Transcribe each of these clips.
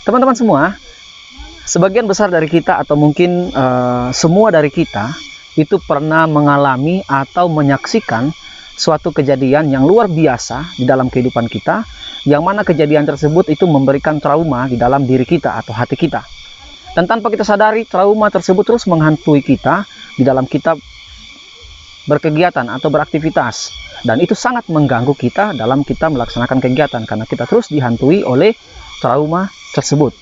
Teman-teman semua, sebagian besar dari kita atau mungkin semua dari kita itu pernah mengalami atau menyaksikan suatu kejadian yang luar biasa di dalam kehidupan kita, yang mana kejadian tersebut itu memberikan trauma di dalam diri kita atau hati kita. Dan tanpa kita sadari, trauma tersebut terus menghantui kita di dalam kita berkegiatan atau beraktivitas. Dan itu sangat mengganggu kita dalam kita melaksanakan kegiatan, karena kita terus dihantui oleh trauma tersebut.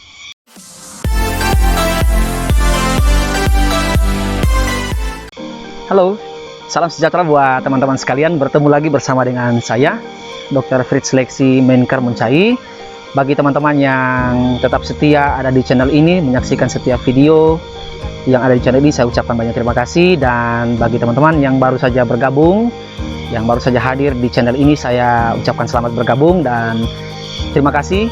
Halo, salam sejahtera buat teman-teman sekalian. Bertemu lagi bersama dengan saya, Dr. Fritz Leksi Menker Muncai. Bagi teman-teman yang tetap setia ada di channel ini, menyaksikan setiap video yang ada di channel ini, saya ucapkan banyak terima kasih. Dan bagi teman-teman yang baru saja bergabung, yang baru saja hadir di channel ini, saya ucapkan selamat bergabung dan terima kasih.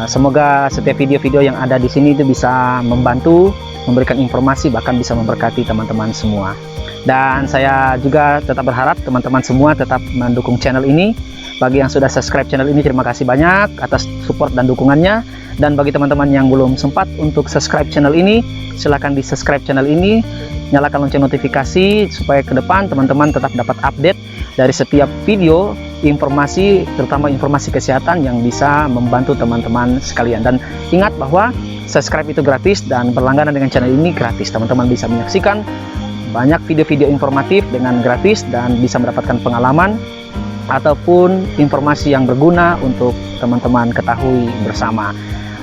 Semoga setiap video-video yang ada di sini itu bisa membantu, memberikan informasi, bahkan bisa memberkati teman-teman semua. Dan saya juga tetap berharap teman-teman semua tetap mendukung channel ini. Bagi yang sudah subscribe channel ini, terima kasih banyak atas support dan dukungannya. Dan bagi teman-teman yang belum sempat untuk subscribe channel ini, silahkan di subscribe channel ini, nyalakan lonceng notifikasi supaya ke depan teman-teman tetap dapat update dari setiap video, informasi, terutama informasi kesehatan yang bisa membantu teman-teman sekalian. Dan ingat bahwa subscribe itu gratis dan berlangganan dengan channel ini gratis. Teman-teman bisa menyaksikan banyak video-video informatif dengan gratis dan bisa mendapatkan pengalaman ataupun informasi yang berguna untuk teman-teman ketahui bersama.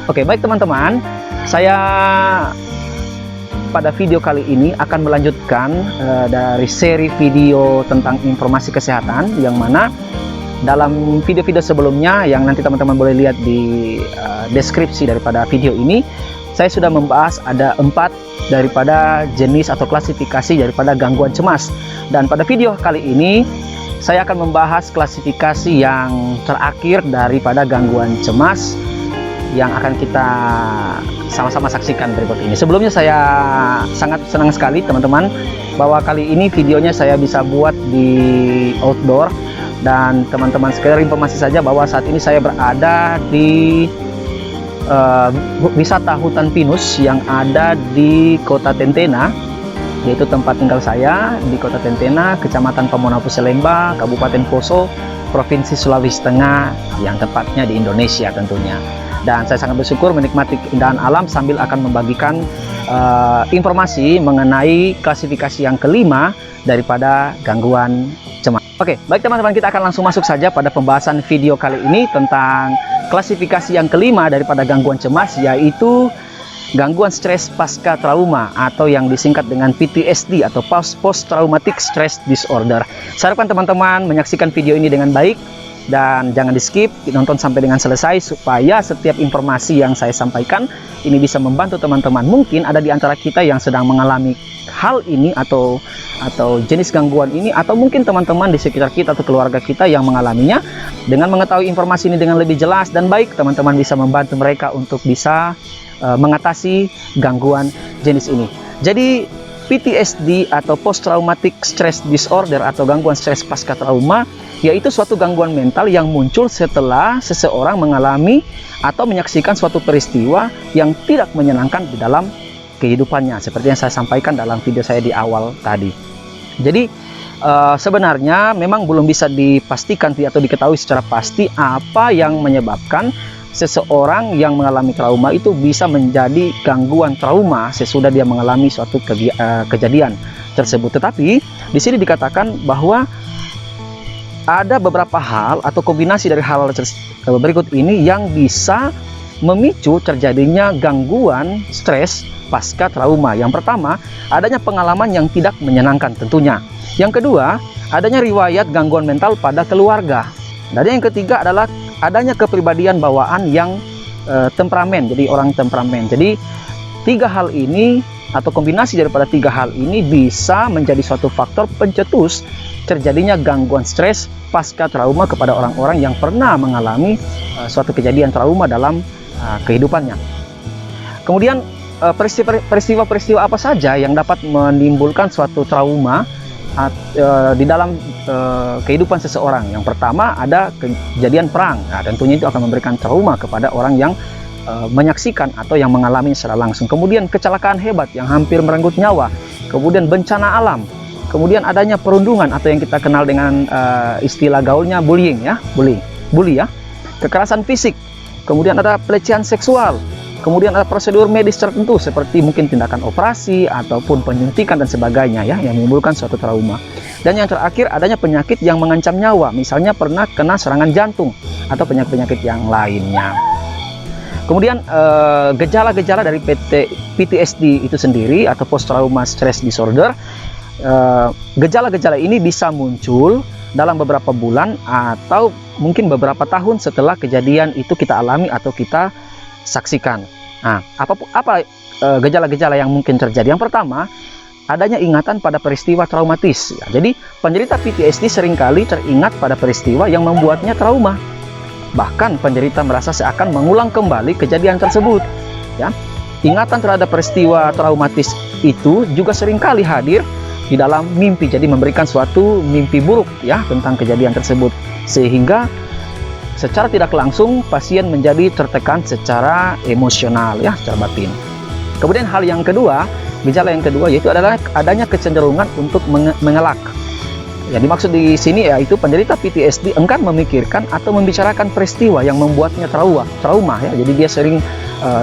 Oke, baik teman-teman, saya pada video kali ini akan melanjutkan dari seri video tentang informasi kesehatan, yang mana dalam video-video sebelumnya yang nanti teman-teman boleh lihat di deskripsi daripada video ini, saya sudah membahas ada 4 daripada jenis atau klasifikasi daripada gangguan cemas. Dan pada video kali ini saya akan membahas klasifikasi yang terakhir daripada gangguan cemas yang akan kita sama-sama saksikan berikut ini. Sebelumnya saya sangat senang sekali teman-teman bahwa kali ini videonya saya bisa buat di outdoor. Dan teman-teman sekedar informasi saja bahwa saat ini saya berada di wisata hutan pinus yang ada di Kota Tentena, yaitu tempat tinggal saya di Kota Tentena, Kecamatan Pamonapu Selemba, Kabupaten Poso, Provinsi Sulawesi Tengah, yang tepatnya di Indonesia tentunya. Dan saya sangat bersyukur menikmati keindahan alam sambil akan membagikan informasi mengenai klasifikasi yang kelima daripada gangguan cemas. Oke, baik teman-teman, kita akan langsung masuk saja pada pembahasan video kali ini tentang klasifikasi yang kelima daripada gangguan cemas, yaitu gangguan stres pasca trauma atau yang disingkat dengan PTSD atau Post Traumatic Stress Disorder. Saya harapkan teman-teman menyaksikan video ini dengan baik dan jangan di skip, nonton sampai dengan selesai supaya setiap informasi yang saya sampaikan ini bisa membantu teman-teman. Mungkin ada di antara kita yang sedang mengalami hal ini atau jenis gangguan ini, atau mungkin teman-teman di sekitar kita atau keluarga kita yang mengalaminya. Dengan mengetahui informasi ini dengan lebih jelas dan baik, teman-teman bisa membantu mereka untuk bisa mengatasi gangguan jenis ini. Jadi PTSD atau Post Traumatic Stress Disorder atau gangguan stres pasca trauma, yaitu suatu gangguan mental yang muncul setelah seseorang mengalami atau menyaksikan suatu peristiwa yang tidak menyenangkan di dalam kehidupannya, seperti yang saya sampaikan dalam video saya di awal tadi. Jadi sebenarnya memang belum bisa dipastikan atau diketahui secara pasti apa yang menyebabkan seseorang yang mengalami trauma itu bisa menjadi gangguan trauma sesudah dia mengalami suatu kejadian tersebut. Tetapi di sini dikatakan bahwa ada beberapa hal atau kombinasi dari hal berikut ini yang bisa memicu terjadinya gangguan stres pasca trauma. Yang pertama, adanya pengalaman yang tidak menyenangkan tentunya. Yang kedua, adanya riwayat gangguan mental pada keluarga. Dan yang ketiga adalah adanya kepribadian bawaan yang temperamen, jadi orang temperamen. Jadi 3 hal ini atau kombinasi daripada 3 hal ini bisa menjadi suatu faktor pencetus terjadinya gangguan stres pasca trauma kepada orang-orang yang pernah mengalami suatu kejadian trauma dalam kehidupannya. Kemudian peristiwa-peristiwa apa saja yang dapat menimbulkan suatu trauma di dalam kehidupan seseorang. Yang pertama ada kejadian perang. Nah, tentunya itu akan memberikan trauma kepada orang yang menyaksikan atau yang mengalami secara langsung. Kemudian kecelakaan hebat yang hampir merenggut nyawa, kemudian bencana alam, kemudian adanya perundungan atau yang kita kenal dengan istilah gaulnya bullying ya, bully ya, kekerasan fisik, kemudian ada pelecehan seksual, kemudian ada prosedur medis tertentu seperti mungkin tindakan operasi ataupun penyuntikan dan sebagainya ya, yang menimbulkan suatu trauma. Dan yang terakhir adanya penyakit yang mengancam nyawa, misalnya pernah kena serangan jantung atau penyakit-penyakit yang lainnya. Kemudian gejala-gejala dari PTSD itu sendiri atau post trauma stress disorder, gejala-gejala ini bisa muncul dalam beberapa bulan atau mungkin beberapa tahun setelah kejadian itu kita alami atau kita saksikan. Nah, apa gejala-gejala yang mungkin terjadi? Yang pertama, adanya ingatan pada peristiwa traumatis. Ya, jadi penderita PTSD seringkali teringat pada peristiwa yang membuatnya trauma. Bahkan penderita merasa seakan mengulang kembali kejadian tersebut. Ya, ingatan terhadap peristiwa traumatis itu juga seringkali hadir di dalam mimpi. Jadi memberikan suatu mimpi buruk ya tentang kejadian tersebut, sehingga secara tidak langsung pasien menjadi tertekan secara emosional ya, secara batin. Kemudian hal yang kedua, gejala yang kedua yaitu adalah adanya kecenderungan untuk mengelak. Yang dimaksud di sini yaitu penderita PTSD enggan memikirkan atau membicarakan peristiwa yang membuatnya trauma ya. Jadi dia sering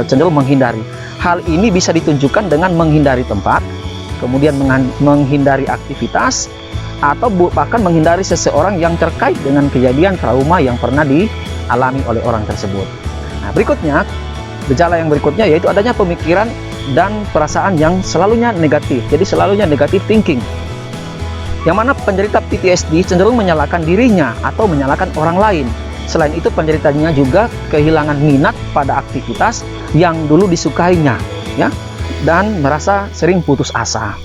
cenderung menghindari. Hal ini bisa ditunjukkan dengan menghindari tempat, kemudian menghindari aktivitas, atau bahkan menghindari seseorang yang terkait dengan kejadian trauma yang pernah dialami oleh orang tersebut. Nah, berikutnya, gejala yang berikutnya yaitu adanya pemikiran dan perasaan yang selalunya negatif. Jadi selalunya negatif thinking. Yang mana penderita PTSD cenderung menyalahkan dirinya atau menyalahkan orang lain. Selain itu, penderitanya juga kehilangan minat pada aktivitas yang dulu disukainya, ya, dan merasa sering putus asa.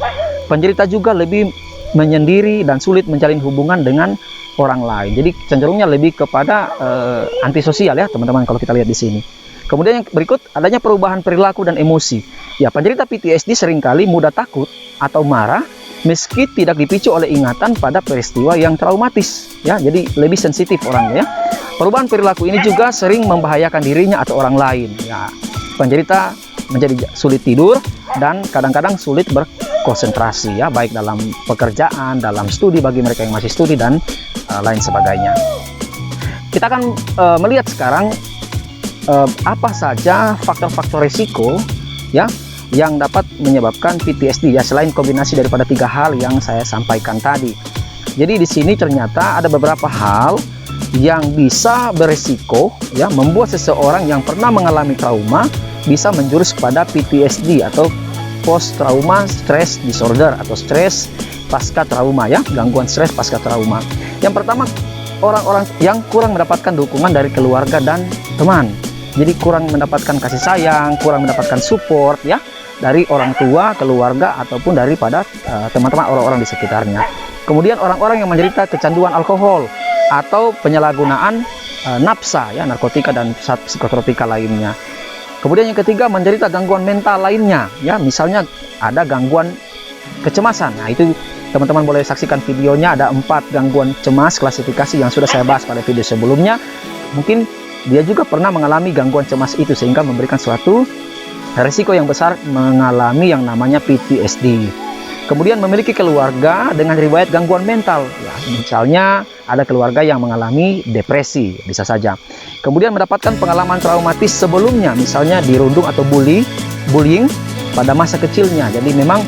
Penderita juga lebih menyendiri dan sulit menjalin hubungan dengan orang lain. Jadi cenderungnya lebih kepada antisosial ya, teman-teman, kalau kita lihat di sini. Kemudian yang berikut, adanya perubahan perilaku dan emosi. Ya, penderita PTSD seringkali mudah takut atau marah meski tidak dipicu oleh ingatan pada peristiwa yang traumatis. Ya, jadi lebih sensitif orangnya. Ya. Perubahan perilaku ini juga sering membahayakan dirinya atau orang lain. Ya, penderita menjadi sulit tidur dan kadang-kadang sulit berkonsentrasi ya, baik dalam pekerjaan, dalam studi bagi mereka yang masih studi dan lain sebagainya. Kita akan melihat sekarang apa saja faktor-faktor risiko ya yang dapat menyebabkan PTSD ya, selain kombinasi daripada 3 hal yang saya sampaikan tadi. Jadi di sini ternyata ada beberapa hal yang bisa berisiko ya membuat seseorang yang pernah mengalami trauma bisa menjurus kepada PTSD atau post trauma stress disorder atau stres pasca trauma ya, gangguan stres pasca trauma. Yang pertama, orang-orang yang kurang mendapatkan dukungan dari keluarga dan teman. Jadi kurang mendapatkan kasih sayang, kurang mendapatkan support ya dari orang tua, keluarga, ataupun daripada teman-teman orang-orang di sekitarnya. Kemudian orang-orang yang menderita kecanduan alkohol atau penyalahgunaan nafsa ya, narkotika dan psikotropika lainnya. Kemudian yang ketiga, menderita gangguan mental lainnya ya, misalnya ada gangguan kecemasan. Nah, itu teman-teman boleh saksikan videonya, ada 4 gangguan cemas klasifikasi yang sudah saya bahas pada video sebelumnya. Mungkin dia juga pernah mengalami gangguan cemas itu sehingga memberikan suatu risiko yang besar mengalami yang namanya PTSD. Kemudian memiliki keluarga dengan riwayat gangguan mental ya, misalnya ada keluarga yang mengalami depresi, bisa saja. Kemudian mendapatkan pengalaman traumatis sebelumnya, misalnya dirundung atau bullying pada masa kecilnya. Jadi memang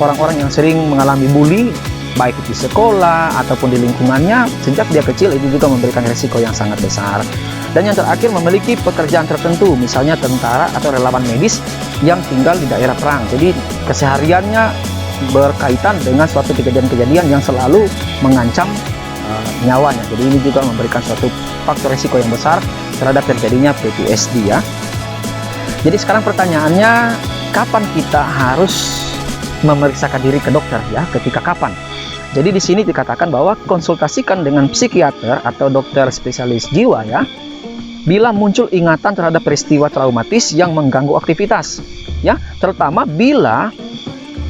orang-orang yang sering mengalami bully baik di sekolah ataupun di lingkungannya sejak dia kecil itu juga memberikan risiko yang sangat besar. Dan yang terakhir, memiliki pekerjaan tertentu, misalnya tentara atau relawan medis yang tinggal di daerah perang. Jadi kesehariannya berkaitan dengan suatu kejadian-kejadian yang selalu mengancam nyawanya. Jadi ini juga memberikan suatu faktor risiko yang besar terhadap terjadinya PTSD ya. Jadi sekarang pertanyaannya, kapan kita harus memeriksakan diri ke dokter ya? Ketika kapan? Jadi di sini dikatakan bahwa konsultasikan dengan psikiater atau dokter spesialis jiwa ya, bila muncul ingatan terhadap peristiwa traumatis yang mengganggu aktivitas ya, terutama bila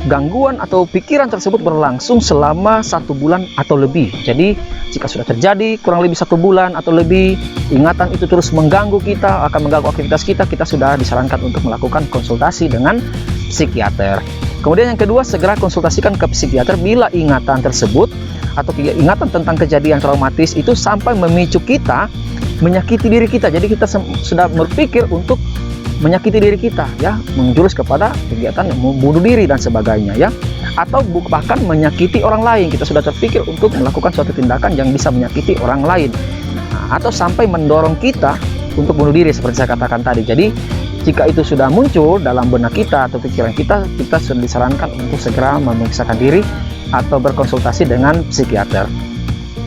gangguan atau pikiran tersebut berlangsung selama 1 bulan atau lebih. Jadi jika sudah terjadi kurang lebih 1 bulan atau lebih, ingatan itu terus mengganggu kita, akan mengganggu aktivitas kita, kita sudah disarankan untuk melakukan konsultasi dengan psikiater. Kemudian yang kedua, segera konsultasikan ke psikiater bila ingatan tersebut atau ingatan tentang kejadian traumatis itu sampai memicu kita menyakiti diri kita. Jadi kita sudah berpikir untuk menyakiti diri kita, ya, menjurus kepada kegiatan bunuh diri dan sebagainya, ya, atau bahkan menyakiti orang lain. Kita sudah terpikir untuk melakukan suatu tindakan yang bisa menyakiti orang lain, atau sampai mendorong kita untuk bunuh diri seperti saya katakan tadi. Jadi jika itu sudah muncul dalam benak kita atau pikiran kita, kita sudah disarankan untuk segera memeriksakan diri atau berkonsultasi dengan psikiater.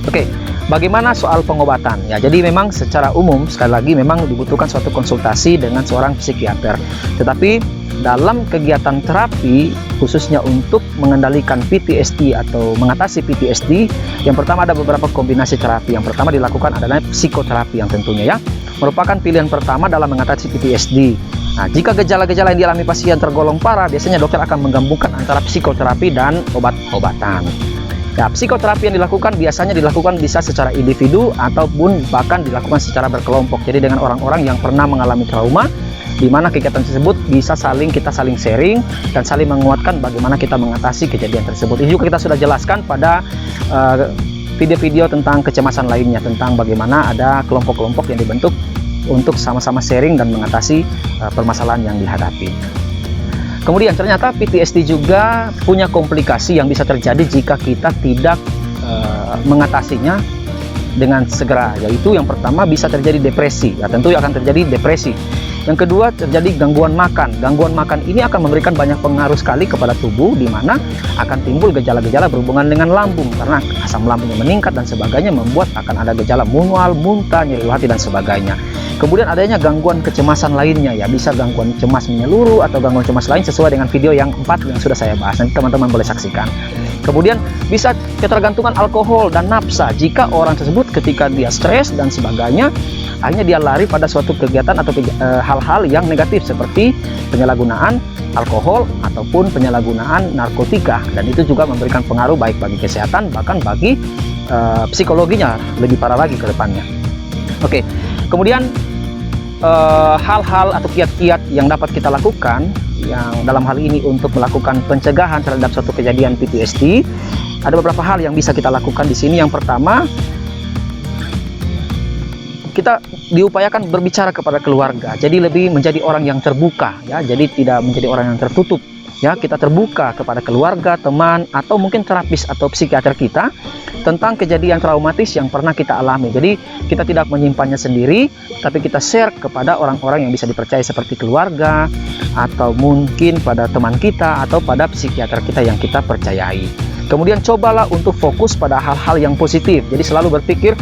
Oke. Bagaimana soal pengobatan? Ya, jadi memang secara umum sekali lagi memang dibutuhkan suatu konsultasi dengan seorang psikiater. Tetapi dalam kegiatan terapi khususnya untuk mengendalikan PTSD atau mengatasi PTSD, yang pertama ada beberapa kombinasi terapi. Yang pertama dilakukan adalah psikoterapi yang tentunya, ya, merupakan pilihan pertama dalam mengatasi PTSD. Nah, jika gejala-gejala yang dialami pasien tergolong parah, biasanya dokter akan menggabungkan antara psikoterapi dan obat-obatan. Ya, psikoterapi yang dilakukan biasanya dilakukan bisa secara individu ataupun bahkan dilakukan secara berkelompok. Jadi dengan orang-orang yang pernah mengalami trauma, di mana kegiatan tersebut bisa kita saling sharing dan saling menguatkan bagaimana kita mengatasi kejadian tersebut. Ini juga kita sudah jelaskan pada video-video tentang kecemasan lainnya, tentang bagaimana ada kelompok-kelompok yang dibentuk untuk sama-sama sharing dan mengatasi permasalahan yang dihadapi. Kemudian ternyata PTSD juga punya komplikasi yang bisa terjadi jika kita tidak mengatasinya dengan segera, yaitu yang pertama bisa terjadi depresi. Ya, tentu akan terjadi depresi. Yang kedua terjadi gangguan makan. Gangguan makan ini akan memberikan banyak pengaruh sekali kepada tubuh, di mana akan timbul gejala-gejala berhubungan dengan lambung karena asam lambungnya meningkat dan sebagainya, membuat akan ada gejala mual, muntah, nyeri hati dan sebagainya. Kemudian adanya gangguan kecemasan lainnya, ya, bisa gangguan cemas menyeluruh atau gangguan cemas lain sesuai dengan video yang 4 yang sudah saya bahas. Nanti teman-teman boleh saksikan. Kemudian bisa ketergantungan alkohol dan nafsa jika orang tersebut ketika dia stres dan sebagainya, akhirnya dia lari pada suatu kegiatan atau hal-hal yang negatif seperti penyalahgunaan alkohol ataupun penyalahgunaan narkotika, dan itu juga memberikan pengaruh baik bagi kesehatan bahkan bagi psikologinya lebih parah lagi ke depannya. Oke. Kemudian hal-hal atau kiat-kiat yang dapat kita lakukan yang dalam hal ini untuk melakukan pencegahan terhadap suatu kejadian PTSD, ada beberapa hal yang bisa kita lakukan di sini. Yang pertama, kita diupayakan berbicara kepada keluarga, jadi lebih menjadi orang yang terbuka, ya, jadi tidak menjadi orang yang tertutup, ya. Kita terbuka kepada keluarga, teman, atau mungkin terapis atau psikiater kita tentang kejadian traumatis yang pernah kita alami. Jadi kita tidak menyimpannya sendiri, tapi kita share kepada orang-orang yang bisa dipercaya seperti keluarga, atau mungkin pada teman kita, atau pada psikiater kita yang kita percayai. Kemudian cobalah untuk fokus pada hal-hal yang positif, jadi selalu berpikir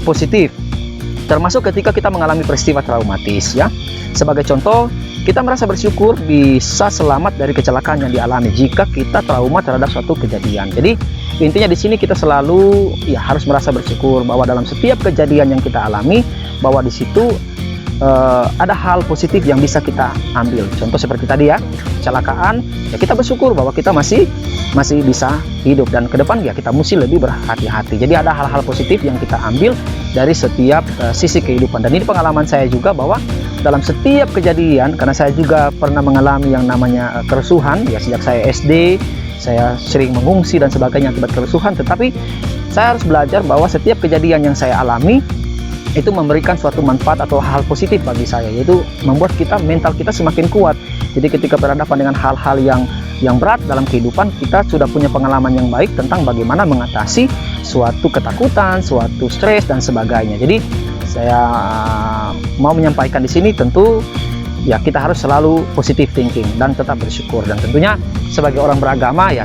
positif, termasuk ketika kita mengalami peristiwa traumatis, ya. Sebagai contoh, kita merasa bersyukur bisa selamat dari kecelakaan yang dialami jika kita trauma terhadap suatu kejadian. Jadi intinya di sini kita selalu, ya, harus merasa bersyukur bahwa dalam setiap kejadian yang kita alami, bahwa di situ ada hal positif yang bisa kita ambil. Contoh seperti tadi, ya, kecelakaan, ya kita bersyukur bahwa kita masih bisa hidup, dan ke depan ya kita mesti lebih berhati-hati. Jadi ada hal-hal positif yang kita ambil dari setiap sisi kehidupan. Dan ini pengalaman saya juga bahwa dalam setiap kejadian, karena saya juga pernah mengalami yang namanya kerusuhan, ya, sejak saya SD, saya sering mengungsi dan sebagainya akibat kerusuhan. Tetapi saya harus belajar bahwa setiap kejadian yang saya alami itu memberikan suatu manfaat atau hal positif bagi saya, yaitu membuat mental kita semakin kuat. Jadi ketika berhadapan dengan hal-hal yang berat dalam kehidupan, kita sudah punya pengalaman yang baik tentang bagaimana mengatasi suatu ketakutan, suatu stres dan sebagainya. Jadi saya mau menyampaikan di sini, tentu ya kita harus selalu positive thinking dan tetap bersyukur. Dan tentunya sebagai orang beragama, ya,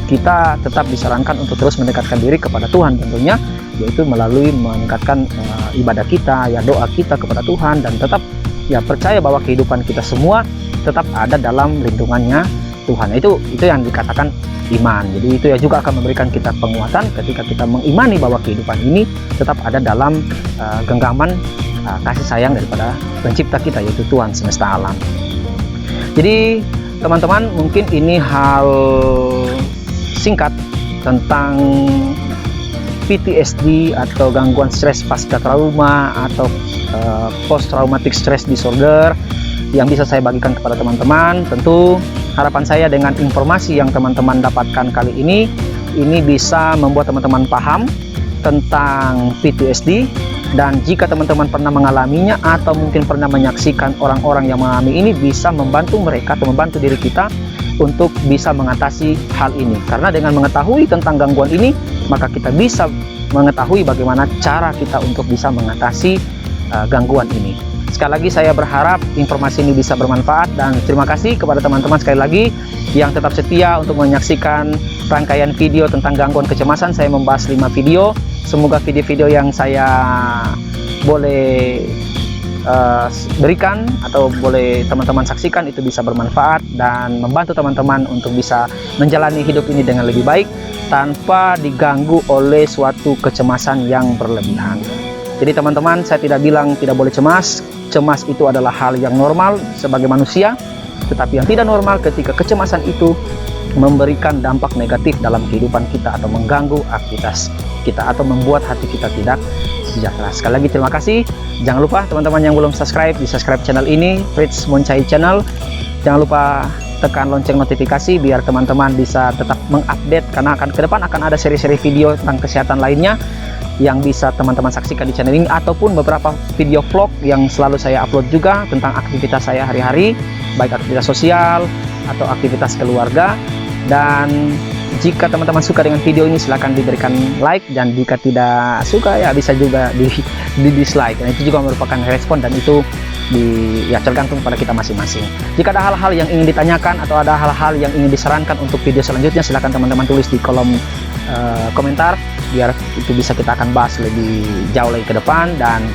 kita tetap disarankan untuk terus mendekatkan diri kepada Tuhan, tentunya yaitu melalui meningkatkan ibadah kita, ya, doa kita kepada Tuhan, dan tetap, ya, percaya bahwa kehidupan kita semua tetap ada dalam lindungannya Tuhan. Itu yang dikatakan iman. Jadi itu ya juga akan memberikan kita penguatan ketika kita mengimani bahwa kehidupan ini tetap ada dalam genggaman kasih sayang daripada pencipta kita, yaitu Tuhan semesta alam. Jadi teman-teman, mungkin ini hal singkat tentang PTSD atau gangguan stres pasca trauma atau post traumatic stress disorder yang bisa saya bagikan kepada teman-teman. Tentu harapan saya dengan informasi yang teman-teman dapatkan kali ini bisa membuat teman-teman paham tentang PTSD, dan jika teman-teman pernah mengalaminya atau mungkin pernah menyaksikan orang-orang yang mengalami ini, bisa membantu mereka atau membantu diri kita untuk bisa mengatasi hal ini. Karena dengan mengetahui tentang gangguan ini, maka kita bisa mengetahui bagaimana cara kita untuk bisa mengatasi gangguan ini. Sekali lagi saya berharap informasi ini bisa bermanfaat, dan terima kasih kepada teman-teman sekali lagi yang tetap setia untuk menyaksikan rangkaian video tentang gangguan kecemasan. Saya membahas 5 video. Semoga video-video yang saya boleh berikan atau boleh teman-teman saksikan itu bisa bermanfaat dan membantu teman-teman untuk bisa menjalani hidup ini dengan lebih baik tanpa diganggu oleh suatu kecemasan yang berlebihan. Jadi teman-teman, saya tidak bilang tidak boleh cemas. Cemas itu adalah hal yang normal sebagai manusia, tetapi yang tidak normal ketika kecemasan itu memberikan dampak negatif dalam kehidupan kita atau mengganggu aktivitas kita atau membuat hati kita tidak sejahtera. Sekali lagi terima kasih. Jangan lupa teman-teman yang belum subscribe, di subscribe channel ini, Fritz Moncai Channel. Jangan lupa tekan lonceng notifikasi biar teman-teman bisa tetap mengupdate, karena ke depan akan ada seri-seri video tentang kesehatan lainnya yang bisa teman-teman saksikan di channel ini, ataupun beberapa video vlog yang selalu saya upload juga tentang aktivitas saya hari-hari, baik aktivitas sosial atau aktivitas keluarga. Dan jika teman-teman suka dengan video ini, silahkan diberikan like, dan jika tidak suka ya bisa juga di dislike, dan itu juga merupakan respon, dan itu tergantung pada kita masing-masing. Jika ada hal-hal yang ingin ditanyakan atau ada hal-hal yang ingin disarankan untuk video selanjutnya, silahkan teman-teman tulis di kolom komentar, biar itu bisa kita akan bahas lebih jauh lagi ke depan. Dan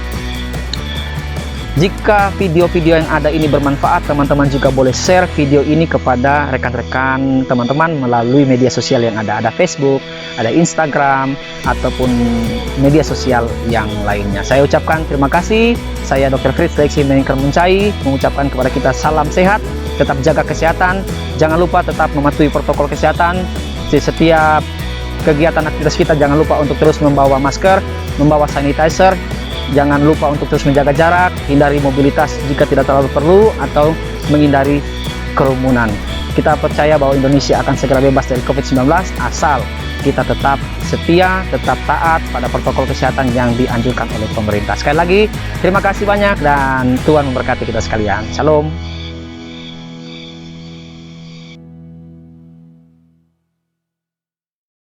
jika video-video yang ada ini bermanfaat, teman-teman juga boleh share video ini kepada rekan-rekan teman-teman melalui media sosial yang ada. Ada Facebook, ada Instagram, ataupun media sosial yang lainnya. Saya ucapkan terima kasih. Saya Dr. Fritz Lexi Moncai mengucapkan kepada kita salam sehat, tetap jaga kesehatan. Jangan lupa tetap mematuhi protokol kesehatan. Di setiap kegiatan aktivitas kita, jangan lupa untuk terus membawa masker, membawa sanitizer. Jangan lupa untuk terus menjaga jarak, hindari mobilitas jika tidak terlalu perlu, atau menghindari kerumunan. Kita percaya bahwa Indonesia akan segera bebas dari COVID-19 asal kita tetap setia, tetap taat pada protokol kesehatan yang dianjurkan oleh pemerintah. Sekali lagi, terima kasih banyak dan Tuhan memberkati kita sekalian. Shalom.